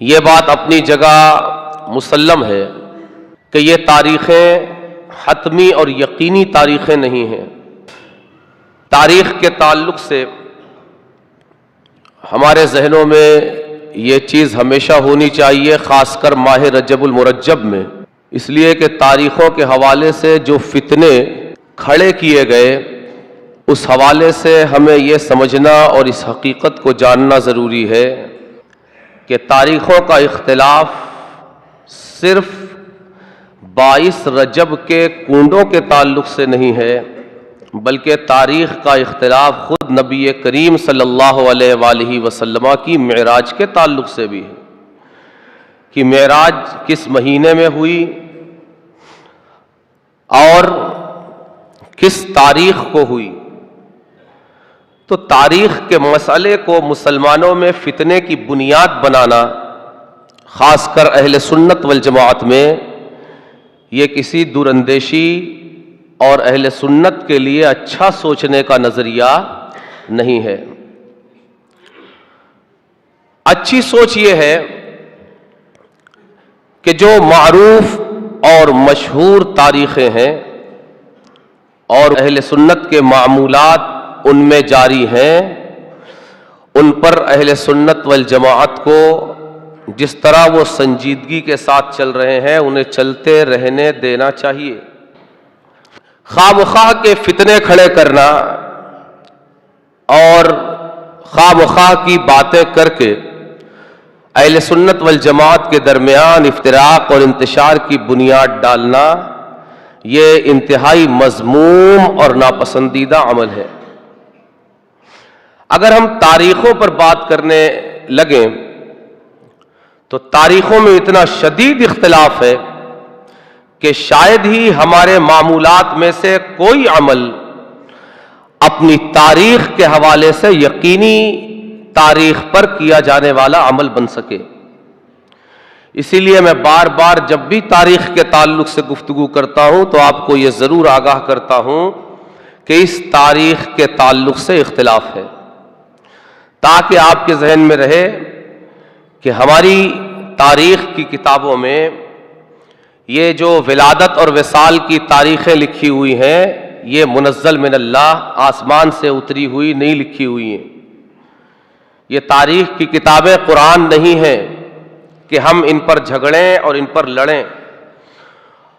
یہ بات اپنی جگہ مسلم ہے کہ یہ تاریخیں حتمی اور یقینی تاریخیں نہیں ہیں۔ تاریخ کے تعلق سے ہمارے ذہنوں میں یہ چیز ہمیشہ ہونی چاہیے، خاص کر ماہ رجب المرجب میں، اس لیے کہ تاریخوں کے حوالے سے جو فتنے کھڑے کیے گئے، اس حوالے سے ہمیں یہ سمجھنا اور اس حقیقت کو جاننا ضروری ہے کہ تاریخوں کا اختلاف صرف 22 رجب کے کنڈوں کے تعلق سے نہیں ہے، بلکہ تاریخ کا اختلاف خود نبی کریم صلی اللہ علیہ وآلہ وسلم کی معراج کے تعلق سے بھی ہے کہ معراج کس مہینے میں ہوئی اور کس تاریخ کو ہوئی۔ تو تاریخ کے مسئلے کو مسلمانوں میں فتنے کی بنیاد بنانا، خاص کر اہل سنت والجماعت میں، یہ کسی دوراندیشی اور اہل سنت کے لیے اچھا سوچنے کا نظریہ نہیں ہے۔ اچھی سوچ یہ ہے کہ جو معروف اور مشہور تاریخیں ہیں اور اہل سنت کے معمولات ان میں جاری ہیں، ان پر اہل سنت والجماعت کو جس طرح وہ سنجیدگی کے ساتھ چل رہے ہیں انہیں چلتے رہنے دینا چاہیے۔ خواہ مخواہ کے فتنے کھڑے کرنا اور خواہ مخواہ کی باتیں کر کے اہل سنت والجماعت کے درمیان افتراق اور انتشار کی بنیاد ڈالنا، یہ انتہائی مذموم اور ناپسندیدہ عمل ہے۔ اگر ہم تاریخوں پر بات کرنے لگیں تو تاریخوں میں اتنا شدید اختلاف ہے کہ شاید ہی ہمارے معمولات میں سے کوئی عمل اپنی تاریخ کے حوالے سے یقینی تاریخ پر کیا جانے والا عمل بن سکے۔ اسی لیے میں بار بار جب بھی تاریخ کے تعلق سے گفتگو کرتا ہوں تو آپ کو یہ ضرور آگاہ کرتا ہوں کہ اس تاریخ کے تعلق سے اختلاف ہے، تاکہ آپ کے ذہن میں رہے کہ ہماری تاریخ کی کتابوں میں یہ جو ولادت اور وصال کی تاریخیں لکھی ہوئی ہیں، یہ منزل من اللہ، آسمان سے اتری ہوئی نہیں لکھی ہوئی ہیں۔ یہ تاریخ کی کتابیں قرآن نہیں ہیں کہ ہم ان پر جھگڑیں اور ان پر لڑیں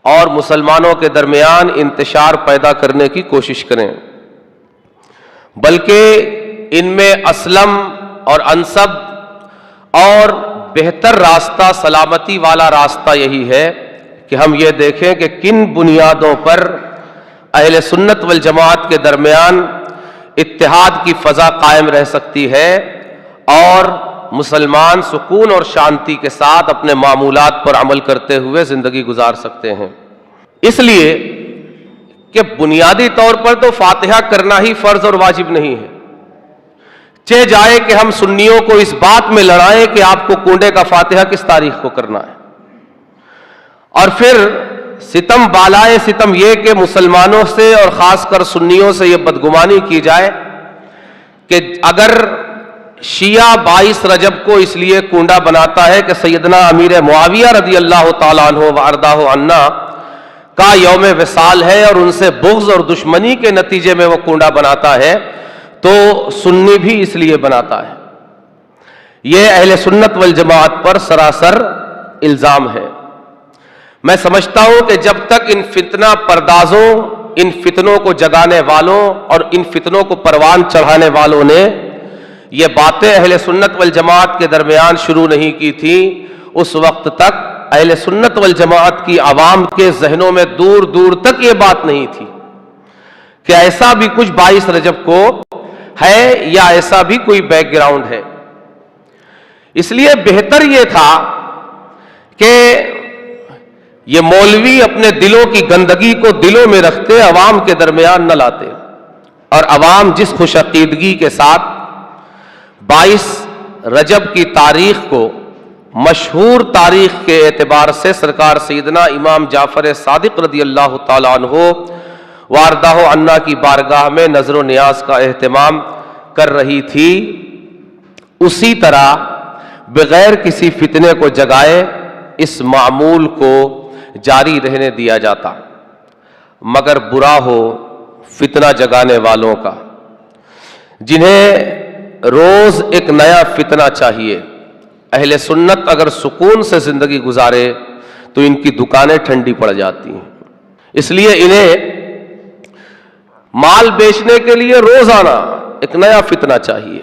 اور مسلمانوں کے درمیان انتشار پیدا کرنے کی کوشش کریں، بلکہ ان میں اسلم اور انسب اور بہتر راستہ، سلامتی والا راستہ یہی ہے کہ ہم یہ دیکھیں کہ کن بنیادوں پر اہل سنت والجماعت کے درمیان اتحاد کی فضا قائم رہ سکتی ہے اور مسلمان سکون اور شانتی کے ساتھ اپنے معمولات پر عمل کرتے ہوئے زندگی گزار سکتے ہیں۔ اس لیے کہ بنیادی طور پر تو فاتحہ کرنا ہی فرض اور واجب نہیں ہے، چہ جائے کہ ہم سنیوں کو اس بات میں لڑائیں کہ آپ کو کنڈے کا فاتحہ کس تاریخ کو کرنا ہے، اور پھر ستم بالائے ستم یہ کہ مسلمانوں سے اور خاص کر سنیوں سے یہ بدگمانی کی جائے کہ اگر شیعہ 22 رجب کو اس لیے کنڈا بناتا ہے کہ سیدنا امیر معاویہ رضی اللہ تعالیٰ عنہ وارضہ عنا کا یوم وصال ہے اور ان سے بغض اور دشمنی کے نتیجے میں وہ کنڈا بناتا ہے، تو سنی بھی اس لیے بناتا ہے۔ یہ اہل سنت والجماعت پر سراسر الزام ہے۔ میں سمجھتا ہوں کہ جب تک ان فتنہ پردازوں، ان فتنوں کو جگانے والوں اور ان فتنوں کو پروان چڑھانے والوں نے یہ باتیں اہل سنت والجماعت کے درمیان شروع نہیں کی تھی، اس وقت تک اہل سنت والجماعت کی عوام کے ذہنوں میں دور دور تک یہ بات نہیں تھی کہ ایسا بھی کچھ 22 رجب کو ہے یا ایسا بھی کوئی بیک گراؤنڈ ہے۔ اس لیے بہتر یہ تھا کہ یہ مولوی اپنے دلوں کی گندگی کو دلوں میں رکھتے، عوام کے درمیان نہ لاتے، اور عوام جس خوش عقیدگی کے ساتھ 22 رجب کی تاریخ کو مشہور تاریخ کے اعتبار سے سرکار سیدنا امام جعفر صادق رضی اللہ تعالیٰ عنہ وارضہ عنا کی بارگاہ میں نظر و نیاز کا اہتمام کر رہی تھی، اسی طرح بغیر کسی فتنے کو جگائے اس معمول کو جاری رہنے دیا جاتا، مگر برا ہو فتنہ جگانے والوں کا، جنہیں روز ایک نیا فتنہ چاہیے۔ اہل سنت اگر سکون سے زندگی گزارے تو ان کی دکانیں ٹھنڈی پڑ جاتی ہیں، اس لیے انہیں مال بیچنے کے لیے روزانہ ایک نیا فتنہ چاہیے۔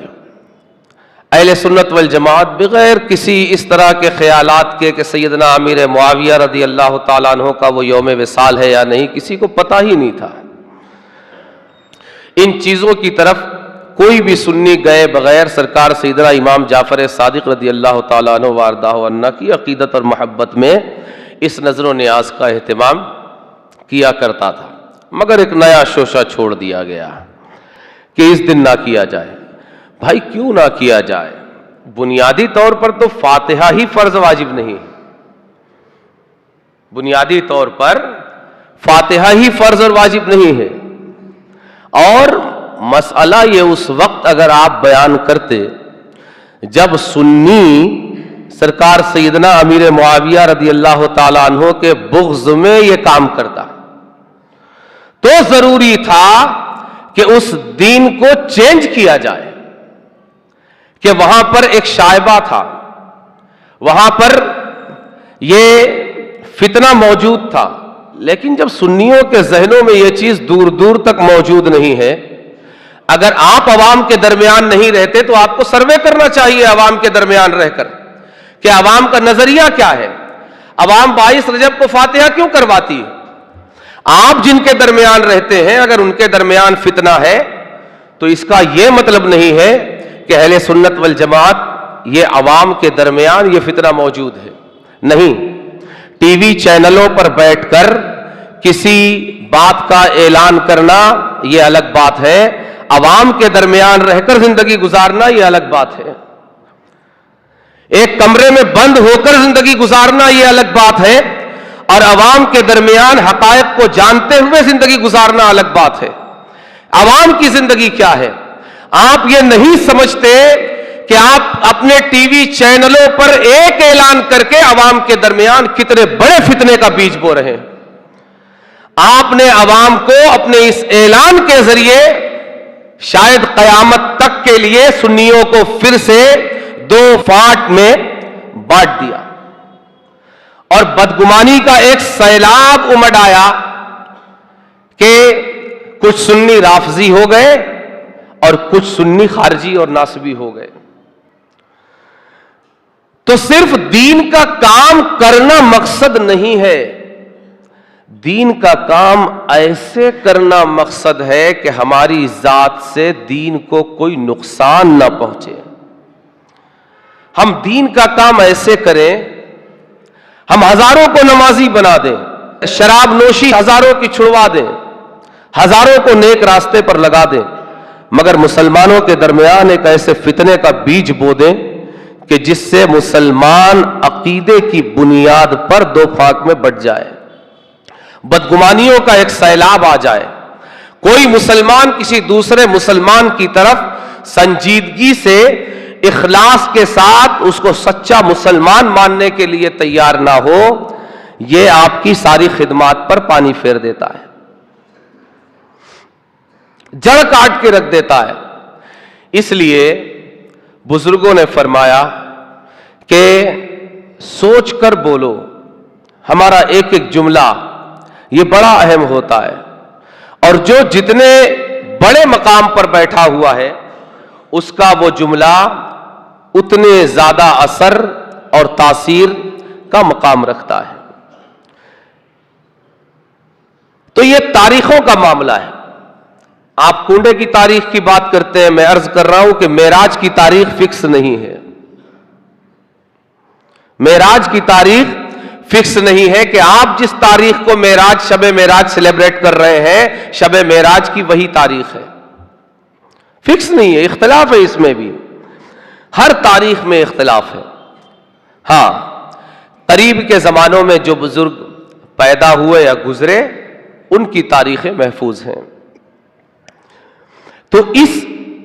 اہل سنت والجماعت بغیر کسی اس طرح کے خیالات کے کہ سیدنا امیر معاویہ رضی اللہ تعالیٰ عنہ کا وہ یوم وصال ہے یا نہیں، کسی کو پتہ ہی نہیں تھا، ان چیزوں کی طرف کوئی بھی سنی گئے بغیر سرکار سیدنا امام جعفر صادق رضی اللہ تعالیٰ عنہ وارضاہ عنہ کی عقیدت اور محبت میں اس نظر و نیاز کا اہتمام کیا کرتا تھا، مگر ایک نیا شوشہ چھوڑ دیا گیا کہ اس دن نہ کیا جائے۔ بھائی کیوں نہ کیا جائے؟ بنیادی طور پر تو فاتحہ ہی فرض واجب نہیں، بنیادی طور پر فاتحہ ہی فرض اور واجب نہیں ہے، اور مسئلہ یہ اس وقت اگر آپ بیان کرتے جب سنی سرکار سیدنا امیر معاویہ رضی اللہ تعالیٰ عنہ کے بغض میں یہ کام کرتا، تو ضروری تھا کہ اس دین کو چینج کیا جائے، کہ وہاں پر ایک شائبہ تھا، وہاں پر یہ فتنہ موجود تھا، لیکن جب سنیوں کے ذہنوں میں یہ چیز دور دور تک موجود نہیں ہے، اگر آپ عوام کے درمیان نہیں رہتے تو آپ کو سروے کرنا چاہیے عوام کے درمیان رہ کر کہ عوام کا نظریہ کیا ہے، عوام 22 رجب کو فاتحہ کیوں کرواتی ہے؟ آپ جن کے درمیان رہتے ہیں اگر ان کے درمیان فتنہ ہے تو اس کا یہ مطلب نہیں ہے کہ اہل سنت والجماعت یہ عوام کے درمیان یہ فتنہ موجود ہے، نہیں۔ ٹی وی چینلوں پر بیٹھ کر کسی بات کا اعلان کرنا یہ الگ بات ہے، عوام کے درمیان رہ کر زندگی گزارنا یہ الگ بات ہے، ایک کمرے میں بند ہو کر زندگی گزارنا یہ الگ بات ہے، اور عوام کے درمیان حقائق کو جانتے ہوئے زندگی گزارنا الگ بات ہے۔ عوام کی زندگی کیا ہے؟ آپ یہ نہیں سمجھتے کہ آپ اپنے ٹی وی چینلوں پر ایک اعلان کر کے عوام کے درمیان کتنے بڑے فتنے کا بیج بو رہے ہیں۔ آپ نے عوام کو اپنے اس اعلان کے ذریعے شاید قیامت تک کے لیے سنیوں کو پھر سے دو فاٹ میں بانٹ دیا، اور بدگمانی کا ایک سیلاب امڈ آیا کہ کچھ سنی رافضی ہو گئے اور کچھ سنی خارجی اور ناصبی ہو گئے۔ تو صرف دین کا کام کرنا مقصد نہیں ہے، دین کا کام ایسے کرنا مقصد ہے کہ ہماری ذات سے دین کو کوئی نقصان نہ پہنچے۔ ہم دین کا کام ایسے کریں، ہم ہزاروں کو نمازی بنا دیں، شراب نوشی ہزاروں کی چھڑوا دیں، ہزاروں کو نیک راستے پر لگا دیں، مگر مسلمانوں کے درمیان ایک ایسے فتنے کا بیج بو دیں کہ جس سے مسلمان عقیدے کی بنیاد پر دو فاق میں بٹ جائے، بدگمانیوں کا ایک سیلاب آ جائے، کوئی مسلمان کسی دوسرے مسلمان کی طرف سنجیدگی سے اخلاص کے ساتھ اس کو سچا مسلمان ماننے کے لیے تیار نہ ہو، یہ آپ کی ساری خدمات پر پانی پھیر دیتا ہے، جڑ کاٹ کے رکھ دیتا ہے۔ اس لیے بزرگوں نے فرمایا کہ سوچ کر بولو، ہمارا ایک ایک جملہ یہ بڑا اہم ہوتا ہے، اور جو جتنے بڑے مقام پر بیٹھا ہوا ہے اس کا وہ جملہ اتنے زیادہ اثر اور تاثیر کا مقام رکھتا ہے۔ تو یہ تاریخوں کا معاملہ ہے۔ آپ کنڈے کی تاریخ کی بات کرتے ہیں، میں عرض کر رہا ہوں کہ معراج کی تاریخ فکس نہیں ہے، معراج کی تاریخ فکس نہیں ہے کہ آپ جس تاریخ کو معراج شب معراج سیلیبریٹ کر رہے ہیں، شب معراج کی وہی تاریخ ہے، فکس نہیں ہے، اختلاف ہے اس میں بھی، ہر تاریخ میں اختلاف ہے۔ ہاں، قریب کے زمانوں میں جو بزرگ پیدا ہوئے یا گزرے ان کی تاریخیں محفوظ ہیں۔ تو اس